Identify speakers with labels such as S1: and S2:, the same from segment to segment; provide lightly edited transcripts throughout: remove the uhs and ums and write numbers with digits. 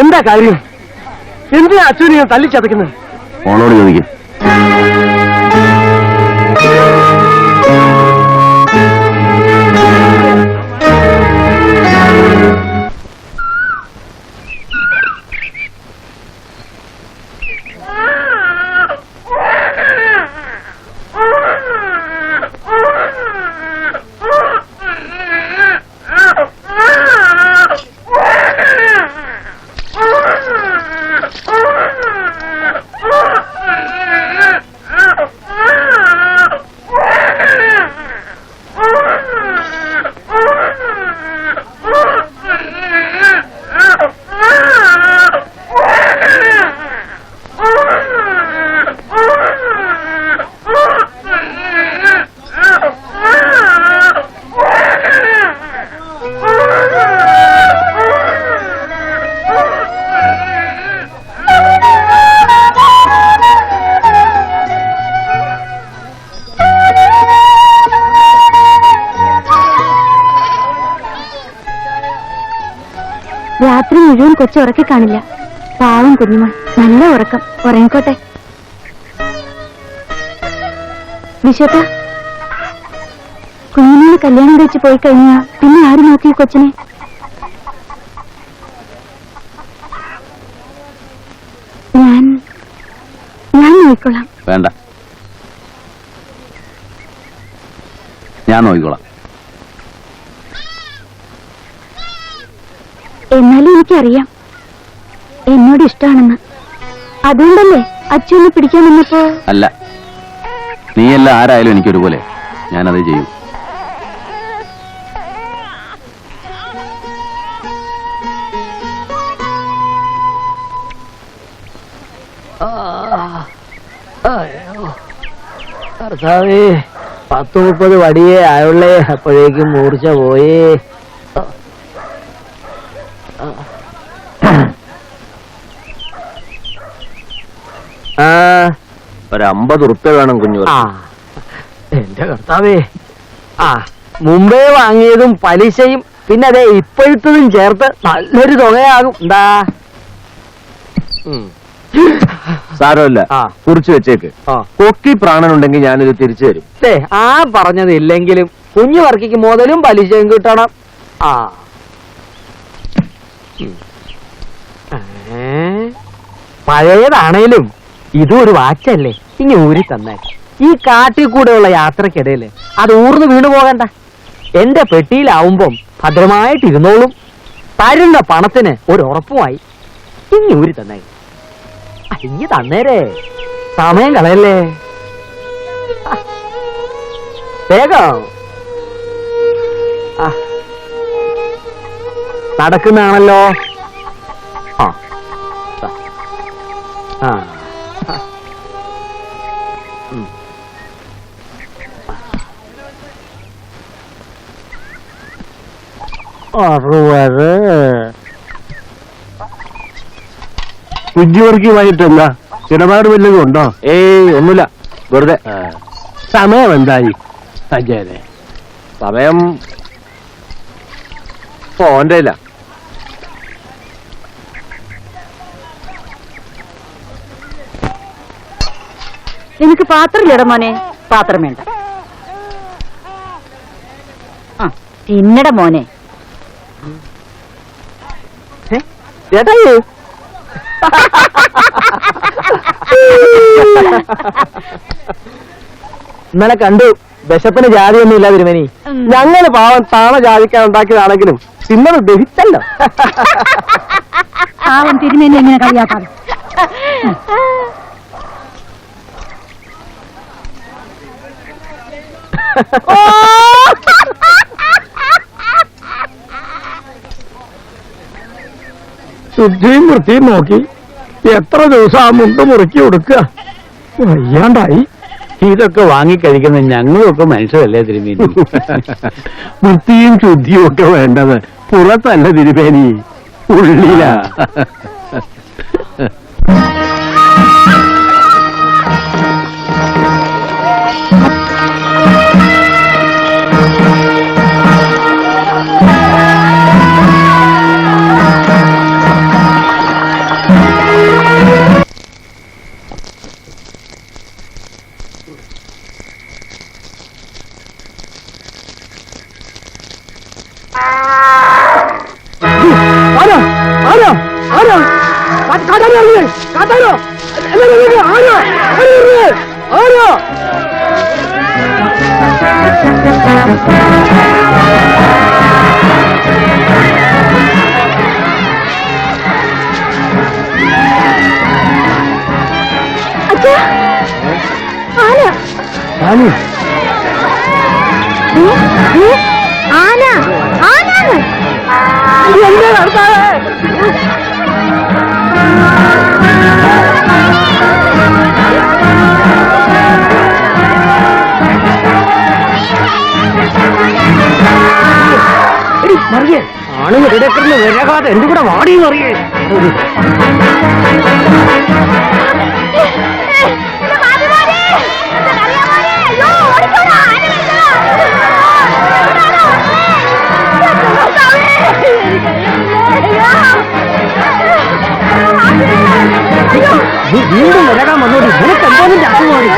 S1: എന്താ കാര്യം? എന്തിനാ അച്ഛനെ ഞാൻ തല്ലിച്ചതയ്ക്കുന്നത്?
S2: ഓളോട് ചോദിക്കും.
S3: രാത്രി മുഴുവൻ കൊച്ചു ഉറക്കി കാണില്ല. പാവം കുഞ്ഞുമോൻ നല്ല ഉറക്കം. ഉറങ്ങിക്കോട്ടെ. വിശ്വത്ത, കുഞ്ഞിനെ കല്യാണം കഴിച്ച് പോയി കഴിഞ്ഞാ പിന്നെ ആര് നോക്കി കൊച്ചിനെ? ഞാൻ നോക്കിക്കോളാം.
S2: വേണ്ട, ഞാൻ നോക്കിക്കോളാം.
S3: എന്നാലും എനിക്കറിയാം എന്നോട് ഇഷ്ടമാണെന്ന്. അതുകൊണ്ടല്ലേ അച്ഛനെ പിടിക്കാൻ വന്നപ്പോ?
S2: അല്ല, നീയല്ല ആരായാലും എനിക്കൊരുപോലെ. ഞാനത് ചെയ്യും.
S1: കർത്താവേ, 10-30 വടിയേ ആയുള്ളേ. അപ്പോഴേക്കും മൂർച്ച പോയേ.
S2: ഒരു 50 ഉറുപ്പ്യ വേണം കുഞ്ഞു.
S1: എന്റെ കർത്താവേ, മുമ്പേ വാങ്ങിയതും പലിശയും പിന്നെ അതെ ഇപ്പോഴത്തതും ചേർത്ത് നല്ലൊരു തുകയാകും. എന്താ
S2: സാരമില്ല, കുറിച്ച് വെച്ചേക്ക്. കൊക്കി പ്രാണനുണ്ടെങ്കിൽ ഞാനിത് തിരിച്ചു തരും.
S1: പറഞ്ഞതില്ലെങ്കിലും കുഞ്ഞു വർക്കിക്ക് മുതലും പലിശയും കിട്ടണം. ആ പഴയതാണേലും ഇതും ഒരു വാച്ചല്ലേ, ഇനി ഊരി തന്നെ. ഈ കാട്ടിൽ കൂടെയുള്ള യാത്രക്കിടയില് അത് ഊർന്നു വീണു പോകണ്ട. എന്റെ പെട്ടിയിലാവുമ്പം ഭദ്രമായിട്ടിരുന്നോളും. തരുന്ന പണത്തിന് ഒരു ഉറപ്പുമായി. ഇനി ഊരി തന്നെ. ഇനി തന്നേരേ, സമയം കളയല്ലേ. വേഗം നടക്കുന്നതാണല്ലോ. ആ ആ 60.
S4: കുഞ്ഞുവർക്കിയുമായിട്ടെന്താ ഇടപാട് വല്ലതും ഉണ്ടോ?
S2: ഏയ് ഒന്നുമില്ല, വെറുതെ.
S4: സമയം എന്തായി അജയനെ?
S2: സമയം ഓന്റെ ഇല്ല.
S3: എനിക്ക് പാത്രമില്ലട മോനെ. പാത്രം വേണ്ട. തിന്നട മോനെ.
S1: ചേട്ടായി ഇന്നലെ കണ്ടു. വിശപ്പിന് ജാതിയൊന്നും ഇല്ല തിരുമേനി.
S4: ഞങ്ങള് പാവം താണ ജാതിക്കാൻ ഉണ്ടാക്കിയതാണെങ്കിലും തിന്നത് ദഹിച്ചല്ലോ.
S3: പാവം തിരുമേനി എങ്ങനെ കളിയാക്കാം.
S4: ശുദ്ധിയും വൃത്തിയും നോക്കി എത്ര ദിവസം ആ മുണ്ട് മുറുക്കി കൊടുക്കുക. വയ്യാണ്ടായി.
S2: ഇതൊക്കെ വാങ്ങിക്കഴിക്കുന്ന ഞങ്ങളൊക്കെ മനുഷ്യരല്ലേ തിരുമേനി?
S4: വൃത്തിയും ശുദ്ധിയും ഒക്കെ വേണ്ടത് പുറത്തല്ല തിരുമേനി, ഉള്ളിലാ.
S1: മറിയേ ആണുങ്ങൾ ഇടക്കറിന് വരാകാതെ എന്റെ കൂടെ വാടി മറിയേ. നീ വീണ്ടും വരാകാൻ വന്നോടി. നിനക്ക് എന്തോന്നിന്റെ അസുഖമാണ്?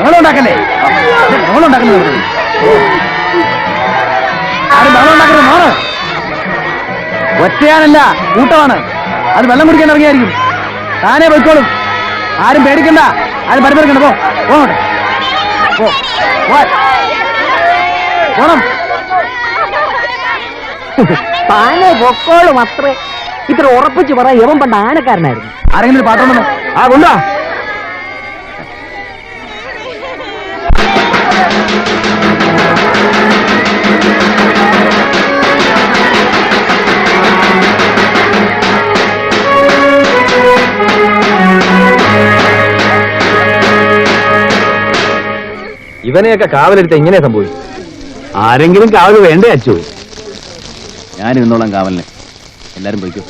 S2: ബഹളുണ്ടാക്കല്ലേ, ബഹളുണ്ടാക്കുന്നത്. ആരും ബഹളുണ്ടാക്കുന്നത് മാറ്. ഒറ്റയാനല്ല, കൂട്ടമാണ്. അത് വെള്ളം കുടിക്കാൻ ഇറങ്ങിയായിരിക്കും. താനേ പോയിക്കോളും. ആരും പേടിക്കണ്ട, ആരും പരിപരിക്കണ്ട. പോണം.
S1: താനെ പൊക്കോളും. അത്രേ. ഇത്ര ഉറപ്പിച്ച് പറ. യവൻ പണ്ട് ആനക്കാരനായിരുന്നു.
S2: ആരെങ്കിലും ഒരു പാട്ടുണ്ടോ?
S1: ആ കൊണ്ടാ.
S2: ഇവനെയൊക്കെ കാവലെടുത്ത് എങ്ങനെ സംഭവിച്ചു?
S4: ആരെങ്കിലും കാവല് വേണ്ടേ അച്ചു?
S2: ഞാൻ ഇരുന്നോളാം കാവലിനെ. എല്ലാരും പോയിക്കോ.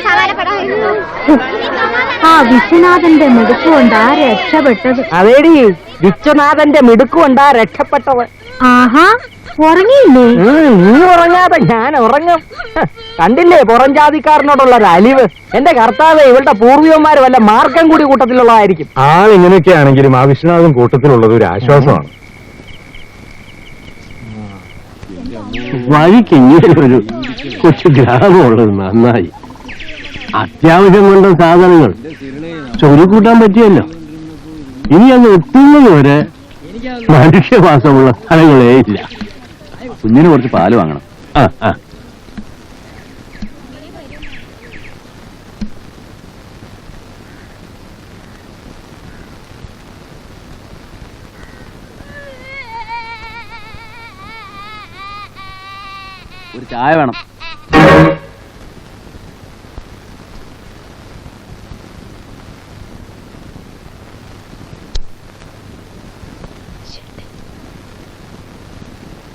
S3: സവാല ആ വിശ്വനാഥന്റെ മിടുക്കുകൊണ്ടാ രക്ഷപ്പെട്ടത്.
S1: അതേടി, വിശ്വനാഥന്റെ മിടുക്കുകൊണ്ടാ രക്ഷപ്പെട്ടത്.
S3: ആഹാ, ഉറങ്ങിയില്ലേ?
S1: നീ ഉറങ്ങാതെ ഞാൻ ഉറങ്ങും. കണ്ടില്ലേ പുറം ജാതിക്കാരനോടുള്ള ഒരു അലിവ്. എന്റെ കർത്താവ്, ഇവളുടെ പൂർവികന്മാര് വല്ല മാർഗം കൂടി കൂട്ടത്തിലുള്ളതായിരിക്കും.
S5: ആളിങ്ങനെയൊക്കെ ആണെങ്കിലും ആ വിശ്വനാഥൻ കൂട്ടത്തിലുള്ളത് ഒരു ആശ്വാസമാണ്.
S2: വഴിക്ക് ഇങ്ങനെ ഒരു കൊച്ചു ഗ്രാമമുള്ളത് നന്നായി. അത്യാവശ്യം കൊണ്ട സാധനങ്ങൾ ചൊരുക്കൂട്ടാൻ പറ്റിയല്ലോ. ഇനി അങ്ങ് എത്തുന്നത് വരെ മനുഷ്യവാസമുള്ള സ്ഥലങ്ങളേ ഇല്ല. കുഞ്ഞിന് കുറച്ച് പാല് വാങ്ങണം. ഒരു ചായ വേണം.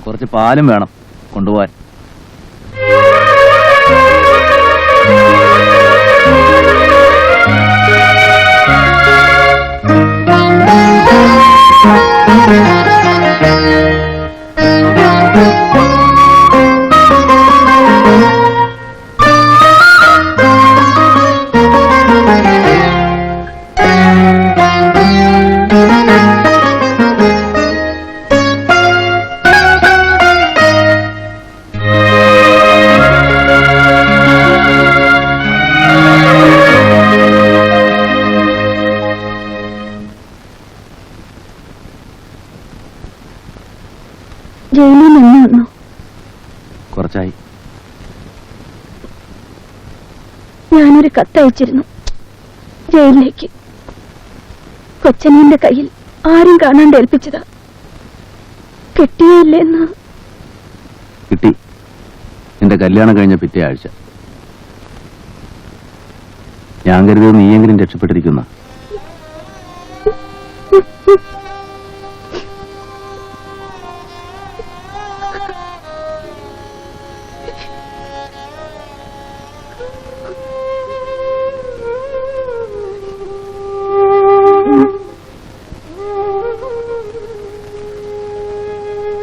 S2: കുറച്ച് പാലും വേണം കൊണ്ടുപോവാൻ.
S3: ജയിലിൽ നിന്ന് വന്നു.
S2: കുറച്ചായി.
S3: ഞാനൊരു കത്തയച്ചിരുന്നു ജയിലിലേക്ക്. കൊച്ചനീന്റെ കയ്യിൽ ആരും കാണാണ്ട് ഏൽപ്പിച്ചതാ. കിട്ടിയില്ലെന്ന്.
S2: കിട്ടി. എന്റെ കല്യാണം കഴിഞ്ഞ പിറ്റേ ആഴ്ച. ഞാൻ കരുതിയത് നീയെങ്കിലും രക്ഷപ്പെട്ടിരിക്കുന്ന.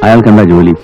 S2: അയാൾക്കെന്താ ജോലി?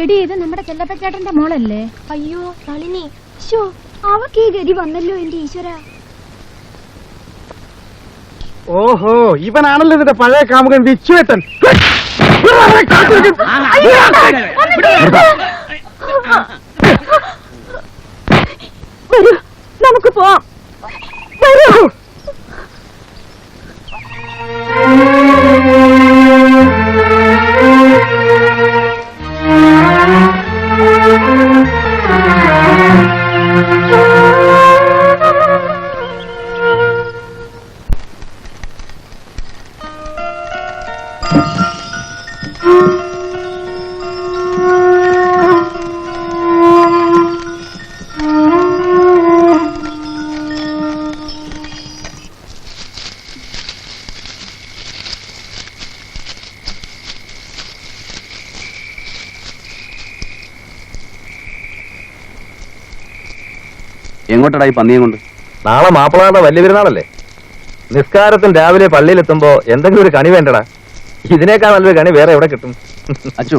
S3: എടി, ഇത് നമ്മുടെ ചെല്ലപ്പച്ചേട്ടന്റെ മോളല്ലേ? അയ്യോ നളിനി, അവക്ക് ഈ ഗതി വന്നല്ലോ എന്റെ ഈശ്വര.
S5: ഓഹോ, ഇവനാണല്ലോ ഇതിന്റെ പഴയ കാമുകൻ വിശ്വേട്ടൻ.
S3: വരൂ, നമുക്ക് പോവാം. വരൂ.
S2: എങ്ങോട്ടടാ ഈ പന്നിയും കൊണ്ട്?
S5: നാളെ മാപ്പിളാരുടെ വലിയ പെരുന്നാളല്ലേ. നിസ്കാരത്തിന് രാവിലെ പള്ളിയിലെത്തുമ്പോ എന്തെങ്കിലും ഒരു കണി വേണ്ടടാ.
S4: ഇതിനേക്കാൾ നല്ലൊരു കണി വേറെ എവിടെ കിട്ടും?
S2: അച്ചു,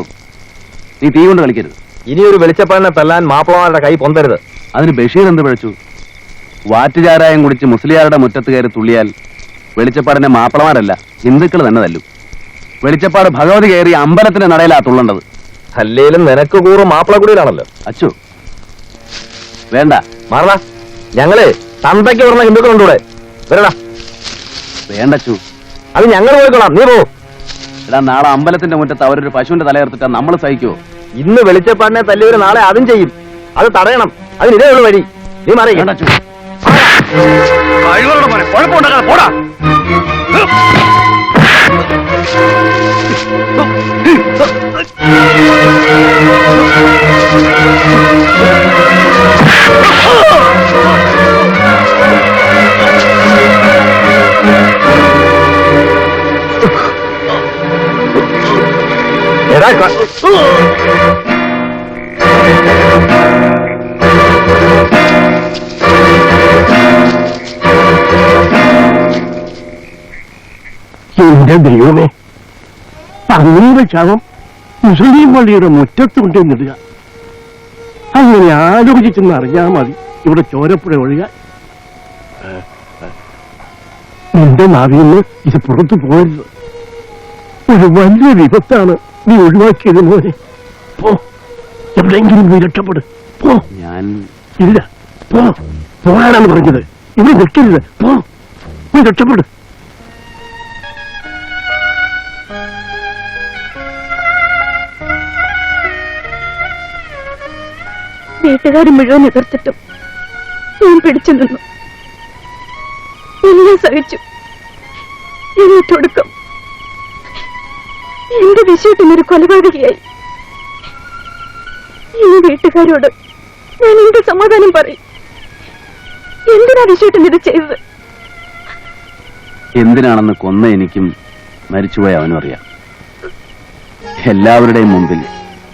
S2: നീ തീ കൊണ്ട് കളിക്കരുത്.
S4: ഇനി ഒരു വെളിച്ചപ്പാടിനെ തല്ലാൻ മാപ്പിളമാരുടെ കൈ പൊന്തരുത്.
S2: അതിന് ബഷീർ എന്ത് പിഴച്ചു? വാറ്റുചാരായം കുടിച്ച് മുസ്ലിയാരുടെ മുറ്റത്ത് കയറി തുള്ളിയാൽ വെളിച്ചപ്പാടിനെ മാപ്പിളമാരല്ല ഹിന്ദുക്കൾ തന്നെ തല്ലു. വെളിച്ചപ്പാട് ഭഗവതി കയറി അമ്പലത്തിന്റെ നടയിലാ തുള്ളേണ്ടത്.
S4: അല്ലേലും നിനക്ക് കൂറും മാപ്പിളക്കുടിയിലാണല്ലോ.
S2: അച്ചു വേണ്ട,
S4: മാറണ. ഞങ്ങളെ തന്തയ്ക്ക് പറഞ്ഞ ഹിന്ദുക്കളുണ്ടൂടെ, വരടാ.
S2: വേണ്ട അച്ചു,
S4: അത് ഞങ്ങൾ പോയിക്കോളാം, നീ പോ.
S2: എടാ, നാളെ അമ്പലത്തിന്റെ മുറ്റത്ത് അവരൊരു പശുവിന്റെ തലയെടുത്തിട്ടാ നമ്മൾ സഹിക്കുവോ?
S4: ഇന്ന് വെളിച്ചപ്പാടിനെ തല്ലിയവര് നാളെ അതും ചെയ്യും. അത് തടയണം. അതിന് ഇതേ ഉള്ളു വഴി. നീ മാറി.
S2: വേണ്ട അച്ചു.
S4: പോടാ. എടാ
S5: എന്റെ ദൈവമേ, പന്നിയുടെ ശവം മുസ്ലിം പള്ളിയുടെ മുറ്റത്ത് കൊണ്ടുവന്നിടുക. അങ്ങനെ ആലോചിച്ചെന്ന് അറിഞ്ഞാൽ മതി ഇവിടെ ചോരപ്പുഴ ഒഴുകാൻ. നിന്റെ നാവിൽ നിന്ന് ഇത് പുറത്തു പോകരുത്. ഒരു വലിയ വിപത്താണ് നീ ഒഴിവാക്കിയത് മോനെ. പോ, എവിടെയെങ്കിലും നീ രക്ഷപ്പെട്. പോ.
S2: ഞാൻ
S5: ഇല്ല, പോ. പോകാനാണ് പറഞ്ഞത്. ഇവിടെ നിൽക്കരുത്. പോ, നീ രക്ഷപ്പെട്.
S3: വീട്ടുകാർ മുഴുവൻ എതിർത്തിട്ടും ഞാൻ പിടിച്ചു നിന്നു. എല്ലാം സഹിച്ചു. എന്നിട്ടൊടുക്കം എന്റെ വിഷയത്തിനൊരു കൊലപാതകയായി. ഈ വീട്ടുകാരോട് ഞാൻ എന്ത് സമാധാനം പറയും? എന്തിനാ വിഷയത്തിന് ഇത് ചെയ്തത്?
S2: എന്തിനാണെന്ന് കൊന്ന എനിക്കും മരിച്ചുപോയ അവനും അറിയാം. എല്ലാവരുടെയും മുമ്പിൽ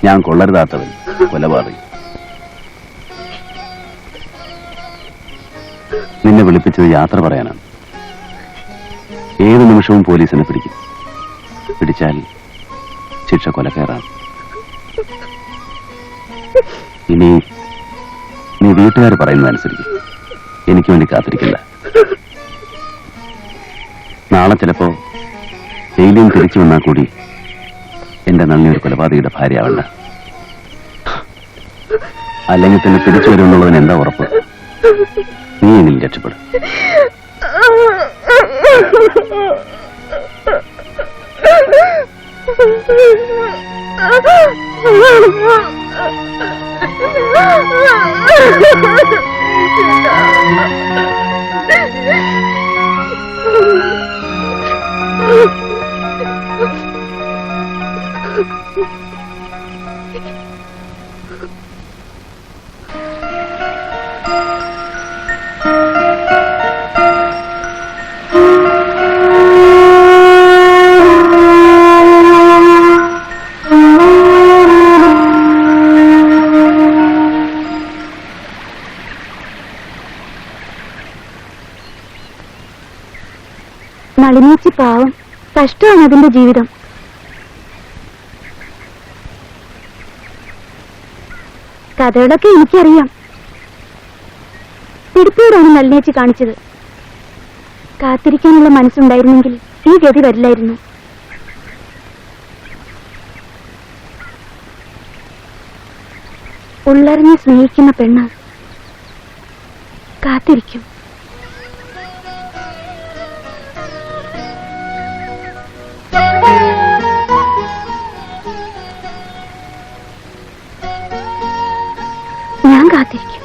S2: ഞാൻ കൊള്ളരുതാത്തവൻ കൊലപാതകി. നിന്നെ വിളിപ്പിച്ചത് യാത്ര പറയാനാണ്. ഏത് നിമിഷവും പോലീസിനെ പിടിക്കും. പിടിച്ചാൽ ശിക്ഷ കൊലക്കേറാണ്. ഇനി നീ വീട്ടുകാർ പറയുന്നതനുസരിക്കും. എനിക്ക് വേണ്ടി കാത്തിരിക്കില്ല. നാളെ ചിലപ്പോ ജയിലിൽ തിരിച്ചു വന്നാൽ കൂടി എന്റെ നന്ദി ഒരു കൊലപാതകയുടെ ഭാര്യയാവണ്ട. അല്ലെങ്കിൽ തന്നെ തിരിച്ചു വരുമെന്നുള്ളതിന് എന്താ ഉറപ്പ്? നീ എങ്കിലും രക്ഷപ്പെടും.
S3: നളിനേച്ചി പാവം, കഷ്ടമാണ് അതിന്റെ ജീവിതം. കഥകളൊക്കെ എനിക്കറിയാം. പിടിപ്പൂടാണ് നളിനേച്ചി കാണിച്ചത്. കാത്തിരിക്കാനുള്ള മനസ്സുണ്ടായിരുന്നെങ്കിൽ ഈ ഗതി വരില്ലായിരുന്നു. ഉള്ളറിഞ്ഞ് സ്നേഹിക്കുന്ന പെണ്ണ് കാത്തിരിക്കും. ഞാൻ കാത്തിരിക്കും.